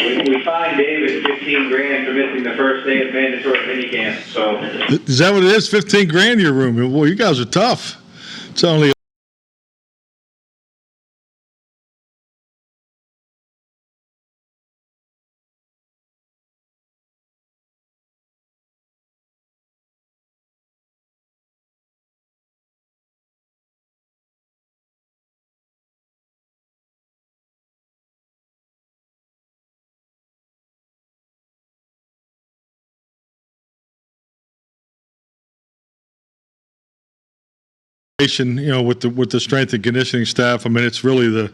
We fined David 15 grand for missing the first day of mandatory minicamp. So is that what it is? 15 grand in your room? Well, you guys are tough. It's only. With the strength and conditioning staff, I mean, it's really the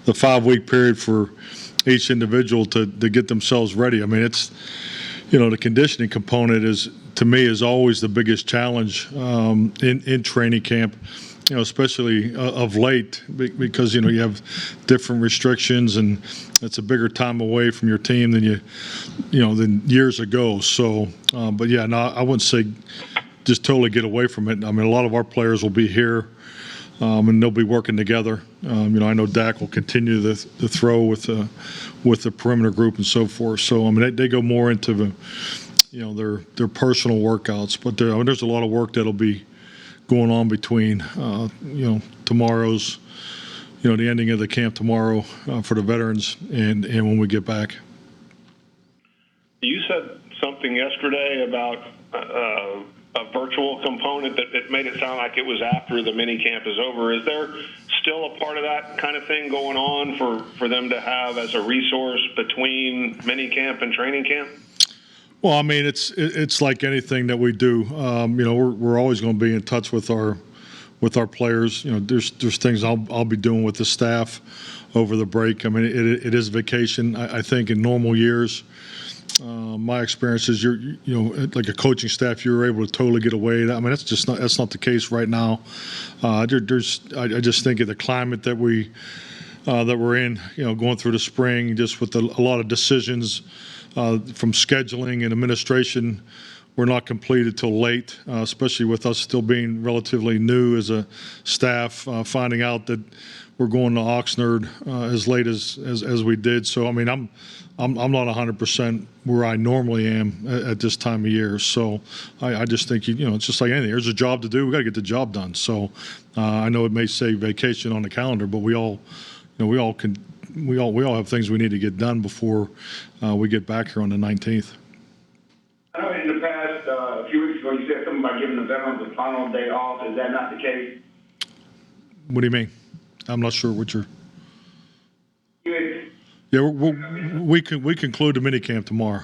5-week period for each individual to get themselves ready. I mean, it's, the conditioning component to me is always the biggest challenge in training camp, especially of late, because, you have different restrictions and it's a bigger time away from your team than years ago. So, but yeah, no, I wouldn't say just totally get away from it. I mean, a lot of our players will be here, and they'll be working together. I know Dak will continue the throw with the perimeter group and so forth. So, I mean, they go more into their personal workouts. But there's a lot of work that'll be going on between tomorrow's, the ending of the camp tomorrow for the veterans and when we get back. You said something yesterday about a virtual component that made it sound like it was after the mini camp is over. Is there still a part of that kind of thing going on for them to have as a resource between mini camp and training camp? Well, I mean, it's like anything that we do. We're always going to be in touch with our players. There's things I'll be doing with the staff over the break. I mean, it is vacation. I think in normal years, my experience is like a coaching staff, you're able to totally get away. I mean, that's not the case right now. I just think of the climate that we're in, going through the spring, just with a lot of decisions from scheduling and administration were not completed till late, especially with us still being relatively new as a staff, finding out that we're going to Oxnard as late as we did. So, I mean, I'm not 100% where I normally am at this time of year. So I just think, it's just like anything. There's a job to do. We got to get the job done. So I know it may say vacation on the calendar, but we all have things we need to get done before we get back here on the 19th. I know in the past, a few weeks ago, you said something about giving the veterans a final day off. Is that not the case? What do you mean? I'm not sure what you're. Yeah, we conclude the minicamp tomorrow.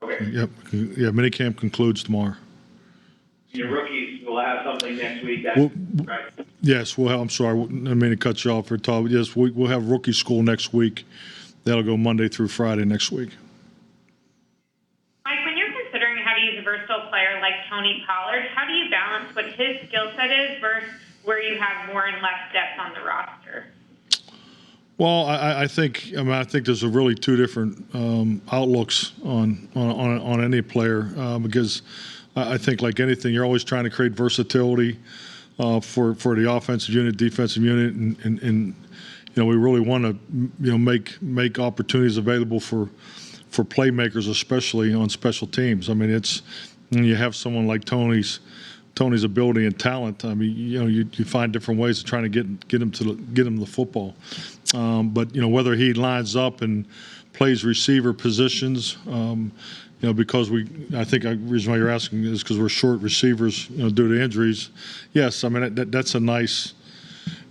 Okay. Yep. Yeah, minicamp concludes tomorrow. Your rookies will have something next week. Right? Yes, we'll have. I'm sorry, I didn't mean to cut you off for Todd. Yes, we'll have rookie school next week. That'll go Monday through Friday next week. Mike, when you're considering how to use a versatile player like Tony Pollard, how do you balance what his skill set is versus where you have more and less depth on the roster? Well, I think there's a really two different outlooks on any player because I think like anything, you're always trying to create versatility for the offensive unit, defensive unit, and we really want to make opportunities available for playmakers, especially on special teams. I mean, it's when you have someone like Tony's ability and talent. I mean, you find different ways of trying to get him the football. But whether he lines up and plays receiver positions, because I think the reason why you're asking is because we're short receivers, due to injuries. Yes, I mean that's a nice,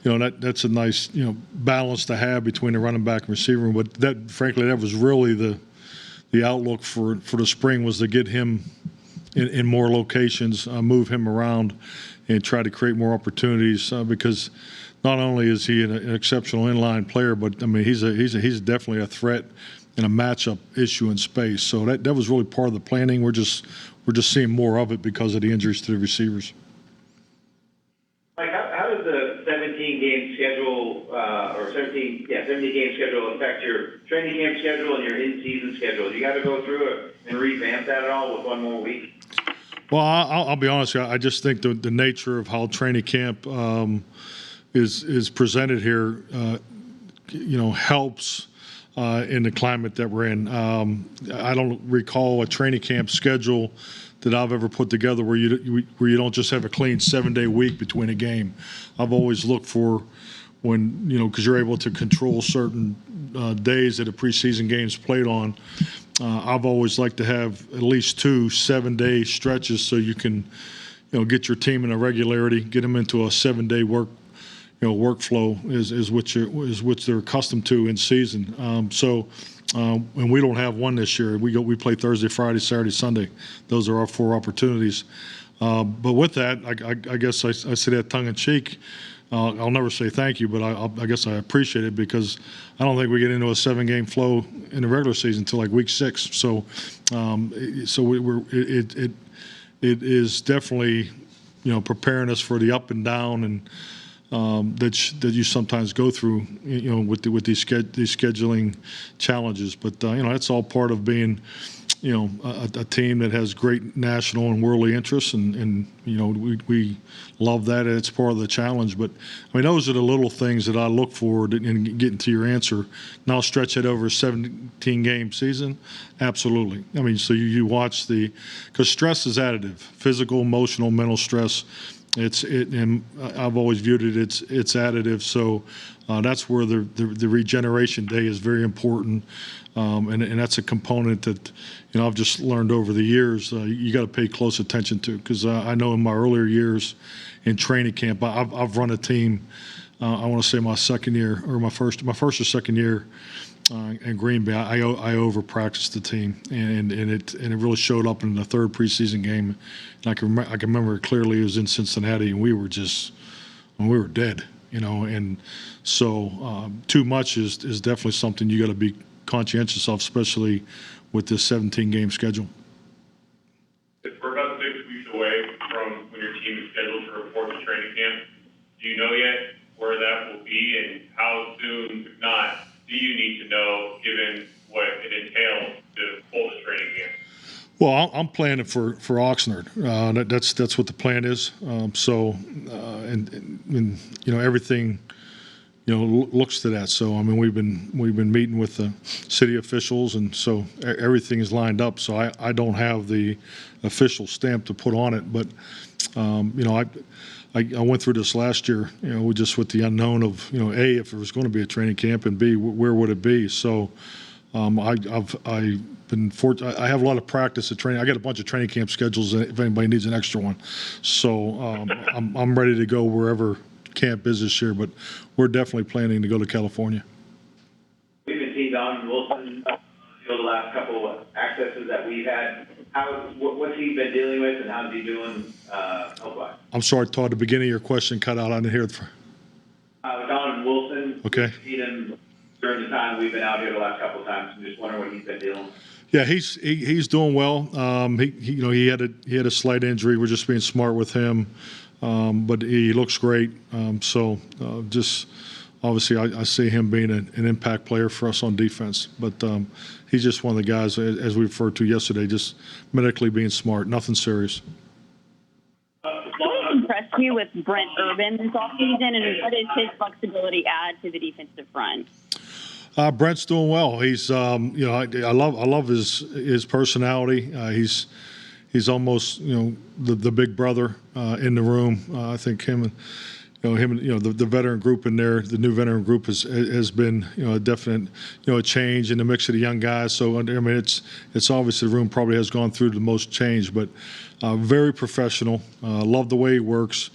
that's a nice balance to have between the running back and receiver. But that, frankly, that was really the outlook for the spring, was to get him in more locations, move him around, and try to create more opportunities because not only is he an exceptional inline player, but I mean he's definitely a threat and a matchup issue in space. So that was really part of the planning. We're just seeing more of it because of the injuries to the receivers. Mike, how does the 17-game schedule 17-game schedule affect your training camp schedule and your in-season schedule? You got to go through it and revamp that at all with one more week? Well, I'll be honest. I just think the nature of how training camp is presented here, helps in the climate that we're in. I don't recall a training camp schedule that I've ever put together where you don't just have a clean 7-day week between a game. I've always looked for when, because you're able to control certain days that a preseason game's played on. I've always liked to have at least 2 7-day stretches so you can, get your team in a regularity, get them into a 7-day workflow is what they're accustomed to in season. And we don't have one this year. We play Thursday, Friday, Saturday, Sunday. Those are our 4 opportunities. But with that, I guess I say that tongue in cheek. I'll never say thank you, but I guess I appreciate it because I don't think we get into a 7-game flow in the regular season until like week 6. So, it is definitely, preparing us for the up and down and that you sometimes go through, with these scheduling challenges. But that's all part of being, a team that has great national and worldly interests, and we love that, and it's part of the challenge. But I mean, those are the little things that I look for in getting to your answer. Now stretch it over a 17-game season, absolutely. I mean, so you watch because stress is additive, physical, emotional, mental stress. And I've always viewed it's additive. So that's where the regeneration day is very important, and that's a component that I've just learned over the years you got to pay close attention to, because I know in my earlier years in training camp I've run a team. I want to say my second year or my first or second year in Green Bay, I over practiced the team, and it really showed up in the 3rd preseason game. And I can remember it clearly. It was in Cincinnati, and we were dead, And so too much is definitely something you got to be conscientious of, especially with this 17-game schedule. We're about 6 weeks away from when your team is scheduled to report to training camp. Do you know yet where that will be, and how soon, if not, do you need to know, given what it entails to hold a training camp? Well, I'm planning for Oxnard. That's what the plan is. And everything looks to that. So I mean, we've been meeting with the city officials, and so everything is lined up. So I don't have the official stamp to put on it, but I went through this last year, just with the unknown of A, if there was going to be a training camp, and B, where would it be. So I've been fortunate. I have a lot of practice at training. I got a bunch of training camp schedules if anybody needs an extra one. So I'm ready to go wherever camp is this year, but we're definitely planning to go to California. We've been seeing Don Wilson the last couple of accesses that we've had. What's he been dealing with, and how's he doing health-wise? I'm sorry, Todd, the beginning of your question cut out. I didn't hear it. Don Wilson. Okay. We've seen him during the time we've been out here the last couple of times. I'm just wondering what he's been dealing with. Yeah, he's doing well. He had a slight injury. We're just being smart with him, but he looks great. Just obviously, I see him being an impact player for us on defense. But he's just one of the guys, as we referred to yesterday, just medically being smart. Nothing serious. What impressed you with Brent Urban this offseason, and what does his flexibility add to the defensive front? Brent's doing well. He's, I love his personality. He's almost, the big brother in the room. I think him and the veteran group in there, the new veteran group has been, a definite, a change in the mix of the young guys. So I mean, it's obvious the room probably has gone through the most change, but very professional. Love the way he works.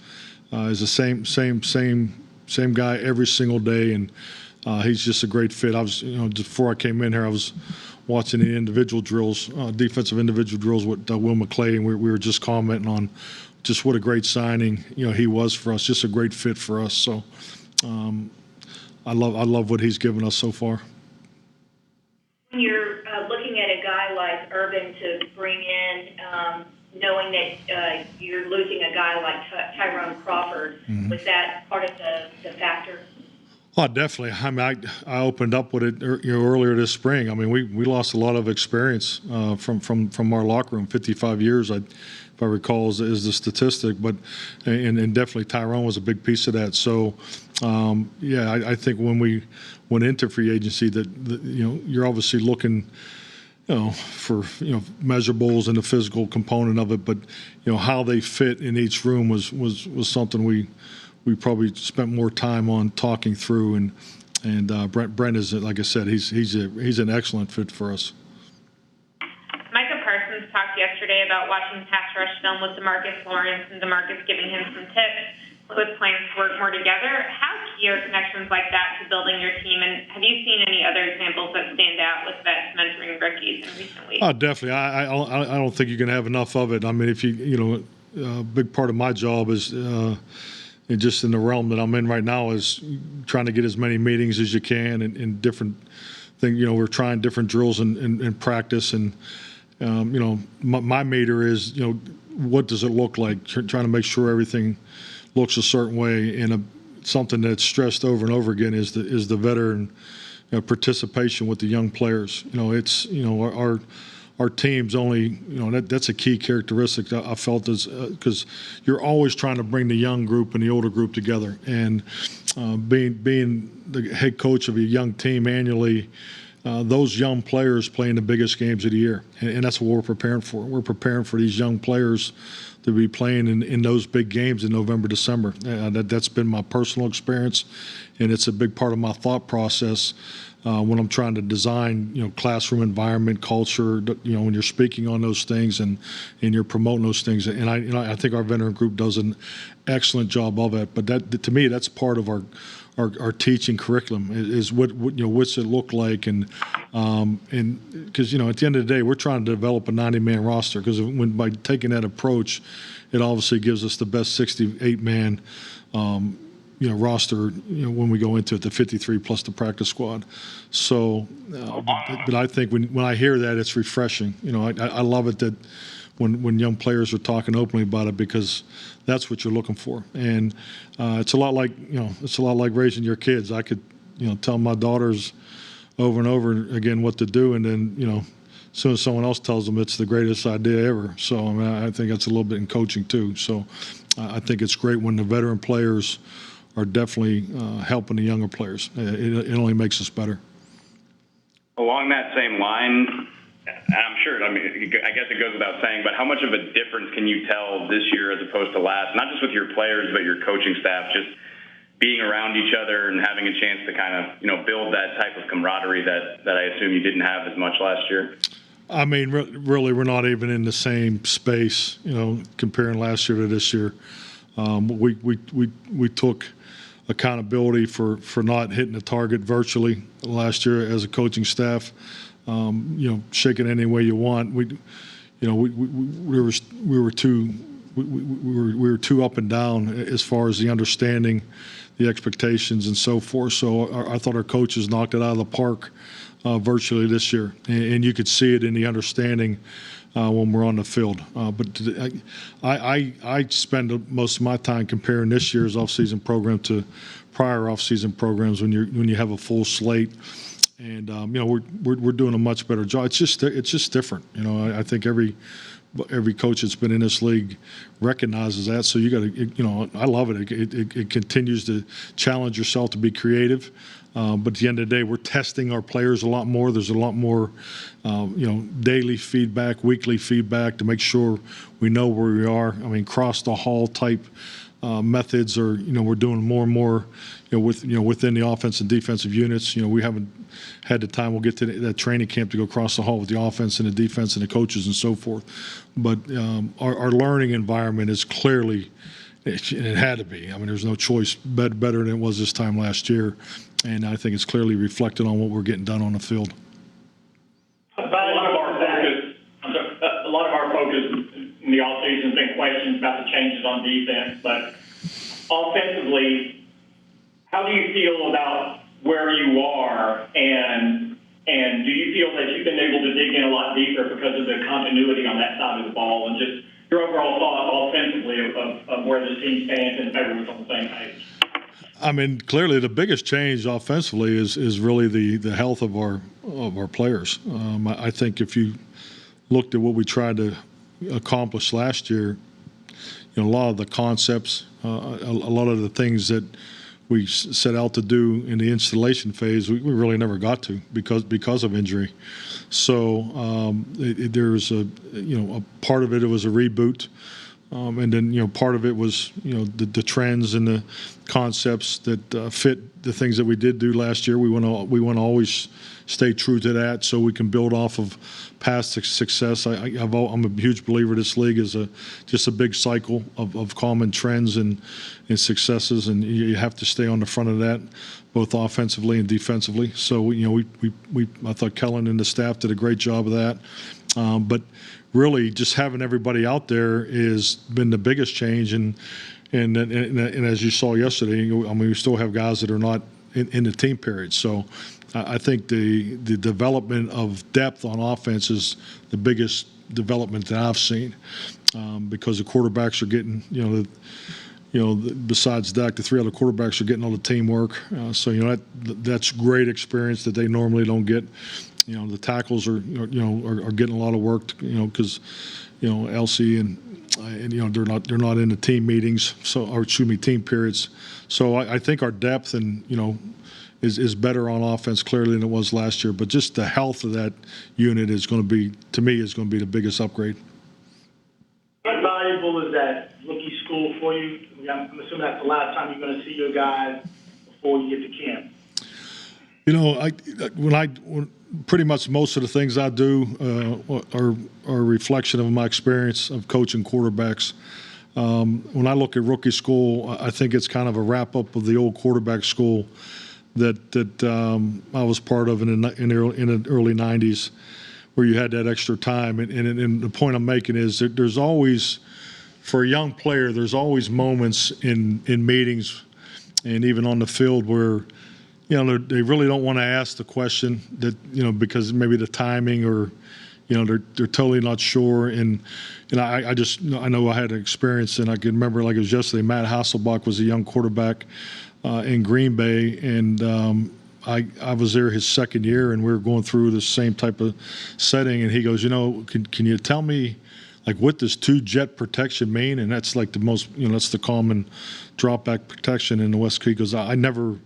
Is the same guy every single day, and he's just a great fit. I was, before I came in here, I was watching the individual drills, defensive individual drills with Will McClay, and we were just commenting on just what a great signing, he was for us. Just a great fit for us. So I love what he's given us so far. When you're looking at a guy like Urban to bring in, knowing that you're losing a guy like Tyrone Crawford, was that part of the factor? Oh, definitely. I mean, I opened up with it earlier this spring. I mean, we lost a lot of experience from our locker room. 55 years, if I recall, is the statistic. But and definitely Tyrone was a big piece of that. So, I think when we went into free agency, that you're obviously looking, for measurables and the physical component of it. But how they fit in each room was something we probably spent more time on talking through, and Brent is, like I said, he's an excellent fit for us. Micah Parsons talked yesterday about watching pass rush film with DeMarcus Lawrence and DeMarcus giving him some tips with plans to work more together. How key are connections like that to building your team, and have you seen any other examples that stand out with vets mentoring rookies in recent weeks? Oh, definitely. I don't think you can have enough of it. I mean, if a big part of my job is. And just in the realm that I'm in right now is trying to get as many meetings as you can and different things. We're trying different drills in practice, and my meter is what does it look like? Trying to make sure everything looks a certain way. And something that's stressed over and over again is the veteran participation with the young players. It's our team's only, that's a key characteristic I felt is because you're always trying to bring the young group and the older group together. And being the head coach of a young team annually, those young players playing the biggest games of the year. And that's what we're preparing for. We're preparing for these young players to be playing in those big games in November, December. That's been my personal experience, and it's a big part of my thought process. When I'm trying to design, classroom environment, culture, when you're speaking on those things and you're promoting those things, and I think our veteran group does an excellent job of it. But that, to me, that's part of our teaching curriculum is what's it look like, and because at the end of the day, we're trying to develop a 90-man roster, because by taking that approach, it obviously gives us the best 68-man. Roster, when we go into it, the 53 plus the practice squad. So, but I think when I hear that, it's refreshing. I love it that when young players are talking openly about it, because that's what you're looking for. And it's a lot like raising your kids. I could tell my daughters over and over again what to do, and then as soon as someone else tells them it's the greatest idea ever. So I mean, I think that's a little bit in coaching too. So I think it's great when the veteran players are definitely helping the younger players. It only makes us better. Along that same line, I'm sure, I guess it goes without saying, but how much of a difference can you tell this year as opposed to last, not just with your players, but your coaching staff, just being around each other and having a chance to kind of, build that type of camaraderie that I assume you didn't have as much last year? I mean, really, we're not even in the same space, comparing last year to this year. We took accountability for not hitting the target virtually last year as a coaching staff. Shake it any way you want. We were too up and down as far as the understanding, the expectations, and so forth. So I thought our coaches knocked it out of the park virtually this year, and you could see it in the understanding when we're on the field. But I spend most of my time comparing this year's offseason program to prior offseason programs when you have a full slate, and we're doing a much better job. It's just different. I think every coach that's been in this league recognizes that. So you got to, I love it. It continues to challenge yourself to be creative. But at the end of the day, we're testing our players a lot more. There's a lot more, daily feedback, weekly feedback to make sure we know where we are. I mean, cross the hall type methods, or we're doing more and more, within the offense and defensive units. We haven't had the time. We'll get to that training camp to go across the hall with the offense and the defense and the coaches and so forth. But our learning environment is clearly, it had to be. I mean, there's no choice better than it was this time last year. And I think it's clearly reflected on what we're getting done on the field. A lot of our focus in the offseason has been questions about the changes on defense, but offensively, how do you feel about where you are, and do you feel that you've been able to dig in a lot deeper because of the continuity on that side of the ball, and just your overall thought offensively of where this team stands and if everyone's on the same page? I mean, clearly the biggest change offensively is really the health of our players. I think if you looked at what we tried to accomplish last year, a lot of the concepts, a lot of the things that we set out to do in the installation phase, we really never got to because of injury. So there's a part of it was a reboot. And then, part of it was, the trends and the concepts that fit the things that we did do last year. We want to always stay true to that so we can build off of past success. I'm a huge believer this league is just a big cycle of common trends and successes, and you have to stay on the front of that, both offensively and defensively. So, I thought Kellen and the staff did a great job of that. But really, just having everybody out there has been the biggest change. And as you saw yesterday, we still have guys that are not in the team period. So I think the development of depth on offense is the biggest development that I've seen, because the quarterbacks are getting, besides Dak, the three other quarterbacks are getting all the teamwork. So that's great experience that they normally don't get. The tackles are getting a lot of work, because LC and they're not in the team meetings, team periods. So I think our depth and is better on offense clearly than it was last year. But just the health of that unit is going to be, to me, is going to be the biggest upgrade. How valuable is that rookie school for you? I'm assuming that's the last time you're going to see your guys before you get to camp. When pretty much most of the things I do are a reflection of my experience of coaching quarterbacks. When I look at rookie school, I think it's kind of a wrap up of the old quarterback school that I was part of in the early 90s, where you had that extra time. And the point I'm making is that there's always, for a young player, there's always moments in meetings and even on the field where they really don't want to ask the question that, because maybe the timing or, they're totally not sure. And I know I had an experience, and I can remember like it was yesterday. Matt Hasselbach was a young quarterback in Green Bay, and I was there his second year, and we were going through the same type of setting. And he goes, can you tell me, like, what does two-jet protection mean? And that's like the most, that's the common drop-back protection in the West. He goes, I never.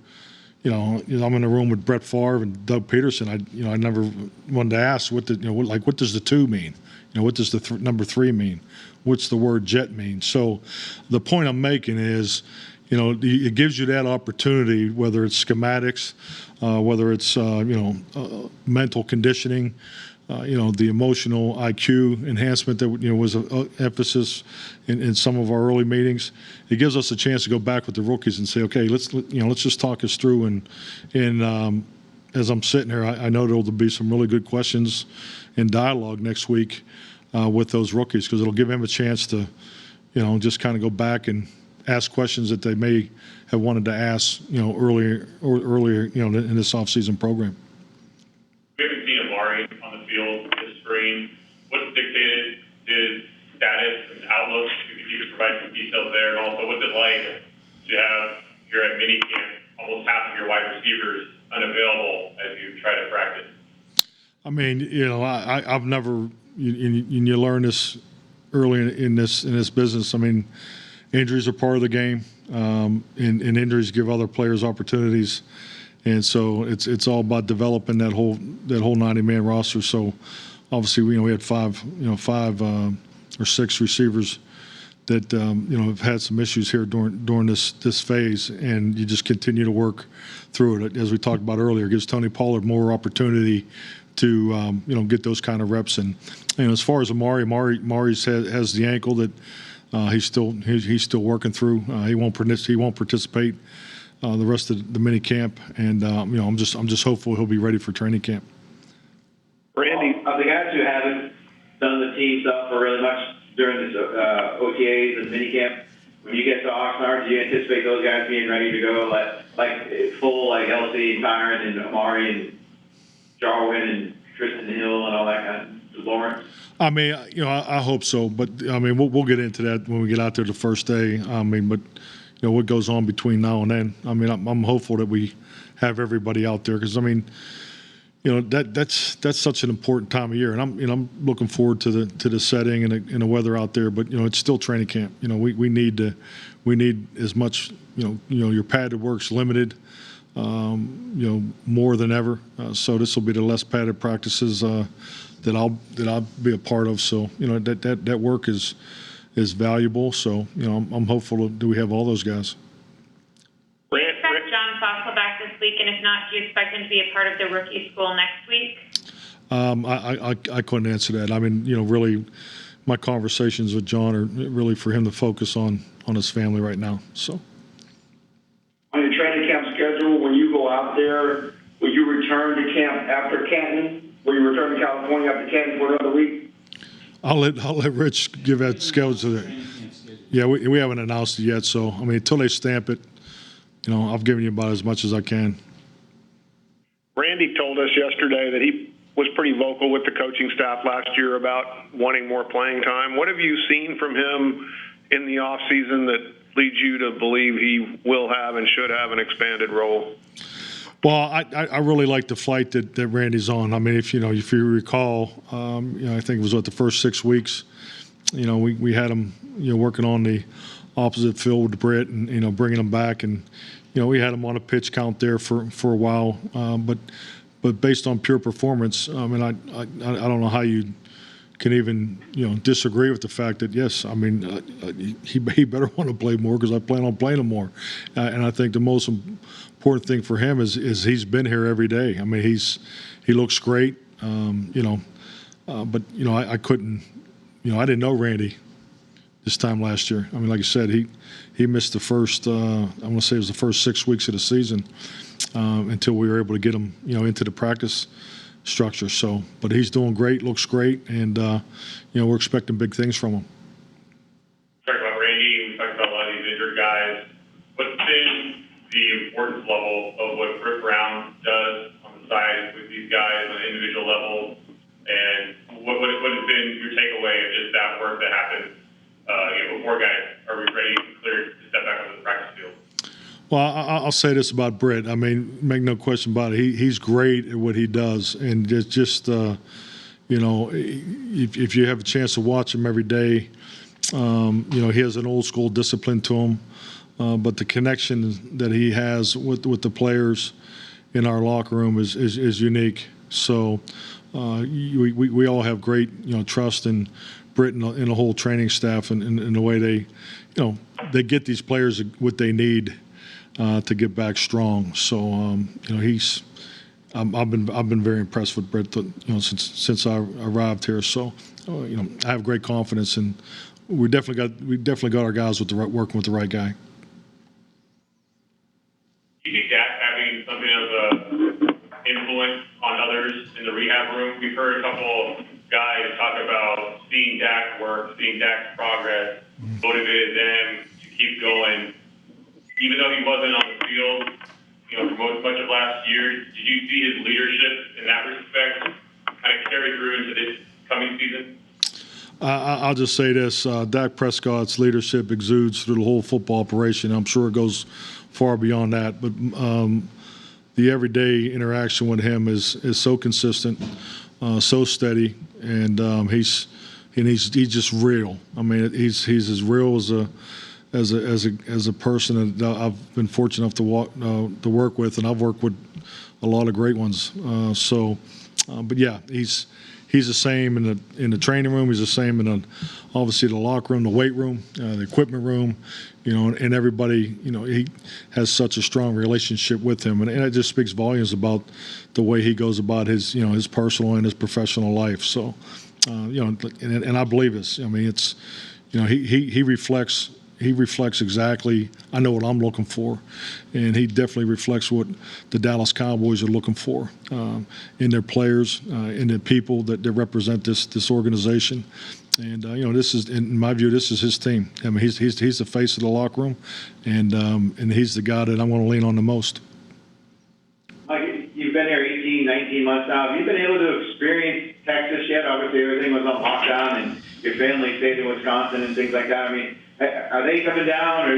I'm in a room with Brett Favre and Doug Peterson. I never wanted to ask what does the two mean? What does the number 3 mean? What's the word jet mean? So the point I'm making is, it gives you that opportunity, whether it's schematics, whether it's, mental conditioning, the emotional IQ enhancement that, was an emphasis in some of our early meetings. It gives us a chance to go back with the rookies and say, okay, let's just talk this through. And as I'm sitting here, I know there'll be some really good questions and dialogue next week with those rookies, because it'll give them a chance to, just kind of go back and ask questions that they may have wanted to ask, earlier, in this offseason program. We haven't seen Amari on the field this spring. What's dictated his status and outlook? If you could provide some details there. And also, what's it like to have here at minicamp almost half of your wide receivers unavailable as you try to practice? I mean, I've never, you learn this early in this business. I mean, injuries are part of the game, and injuries give other players opportunities. And so it's all about developing that whole 90-man roster. So obviously, we had five or six receivers that have had some issues here during this phase, and you just continue to work through it. As we talked about earlier, it gives Tony Pollard more opportunity to get those kind of reps. And as far as Amari has the ankle that he's still working through. He won't participate the rest of the mini camp, and I'm just hopeful he'll be ready for training camp. Randy, of the guys who haven't done the team stuff or really much during this OTAs and mini camp, when you get to Oxnard, do you anticipate those guys being ready to go like full, like LC and Tyron and Amari and Jarwin and Tristan Hill and all that kind of Lawrence? I mean, I hope so, but I mean, we'll get into that when we get out there the first day. I mean, but what goes on between now and then. I mean, I'm hopeful that we have everybody out there because, I mean, that's such an important time of year, and I'm looking forward to the setting and the weather out there. But it's still training camp. We need as much. Your padded work's limited. More than ever. So this will be the less padded practices that I'll be a part of. So that work is valuable. So I'm hopeful that we have all those guys. Do you expect John Fossil back this week, and if not, do you expect him to be a part of the rookie school next week? I couldn't answer that. I mean, really, my conversations with John are really for him to focus on his family right now. So. On your training camp schedule, when you go out there, will you return to camp after Canton? Will you return to California after Canton for another week? I'll let Rich give that schedule. Yeah, we haven't announced it yet. So I mean, until they stamp it, I've given you about as much as I can. Randy told us yesterday that he was pretty vocal with the coaching staff last year about wanting more playing time. What have you seen from him in the offseason that leads you to believe he will have and should have an expanded role? Well, I really like the flight that Randy's on. I mean, if you recall, I think it was the first 6 weeks. We had him working on the opposite field with Britt and bringing him back, and we had him on a pitch count there for a while. But based on pure performance, I mean, I don't know how you can even disagree with the fact that yes, I mean he better want to play more because I plan on playing him more, and I think the most important thing for him is he's been here every day. I mean he looks great, but I couldn't, I didn't know Randy this time last year. I mean, like I said, he missed the first I want to say it was the first 6 weeks of the season until we were able to get him into the practice structure. So, but he's doing great, looks great, and we're expecting big things from him. We talked about Randy, we talked about a lot of these injured guys. What's been the importance level of what Britt Brown does on the side with these guys on an individual level, and what has been your takeaway of just that work that happens before guys are ready and clear to step back onto the practice field? Well, I'll say this about Britt. I mean, make no question about it. He's great at what he does, and just if you have a chance to watch him every day, he has an old school discipline to him, but the connection that he has with the players in our locker room is unique. So we all have great trust in Britt and the whole training staff and the way they get these players what they need to get back strong. So I've been very impressed with Britt since I arrived here. So I have great confidence, and we definitely got our guys working with the right guy. Do you think that having something of an influence on others in the rehab room? We've heard a couple guys talk about seeing Dak work, seeing Dak's progress, motivated them to keep going. Even though he wasn't on the field, for much of last year, did you see his leadership in that respect kind of carry through into this coming season? I'll just say this: Dak Prescott's leadership exudes through the whole football operation. I'm sure it goes far beyond that, but the everyday interaction with him is so consistent, so steady, and he's just real. I mean, he's as real as a person that I've been fortunate enough to work with, and I've worked with a lot of great ones. But yeah, he's the same in the training room. He's the same in obviously the locker room, the weight room, the equipment room, and everybody. He has such a strong relationship with him, and it just speaks volumes about the way he goes about his his personal and his professional life. So, and I believe this. I mean, it's he reflects. He reflects exactly, I know what I'm looking for, and he definitely reflects what the Dallas Cowboys are looking for in their players, in the people that represent this organization. And this is, in my view, this is his team. I mean, he's the face of the locker room, and he's the guy that I'm going to lean on the most. Mike, you've been here 18, 19 18 months now. Have you been able to experience Texas yet? Obviously, everything was on lockdown, and your family stayed in Wisconsin and things like that. I mean, are they coming down, or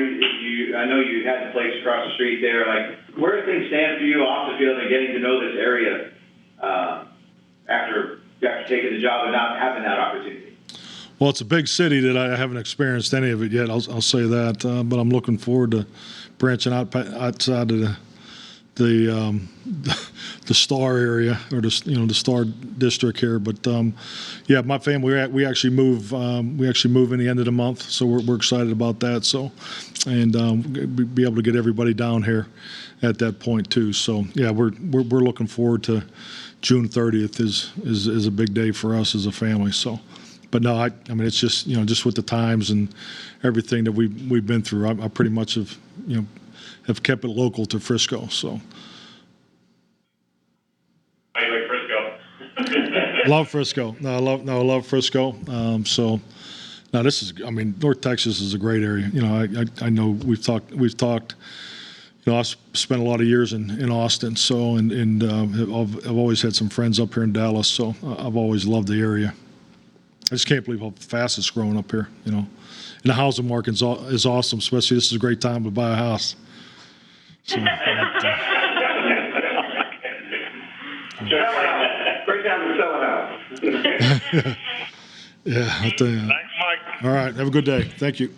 I know you had the place across the street there. Like, where do things stand for you off the field and getting to know this area after taking the job and not having that opportunity? Well, it's a big city that I haven't experienced any of it yet. I'll say that, but I'm looking forward to branching out outside of the Star area or the Star district here. But yeah, my family we actually move in the end of the month, so we're excited about that. So and be able to get everybody down here at that point too. So yeah, we're looking forward to June 30th is a big day for us as a family. So. But no, I mean, it's just, just with the times and everything that we've been through, I pretty much have kept it local to Frisco. So. How you like Frisco? Love Frisco. I love Frisco. So, now North Texas is a great area. I know we've talked. I spent a lot of years in Austin. So, and I've always had some friends up here in Dallas. So I've always loved the area. I just can't believe how fast it's growing up here, And the housing market is awesome, especially this is a great time to buy a house. So, Great time to sell it out. yeah, I'll tell you. Thanks, Mike. All right, have a good day. Thank you.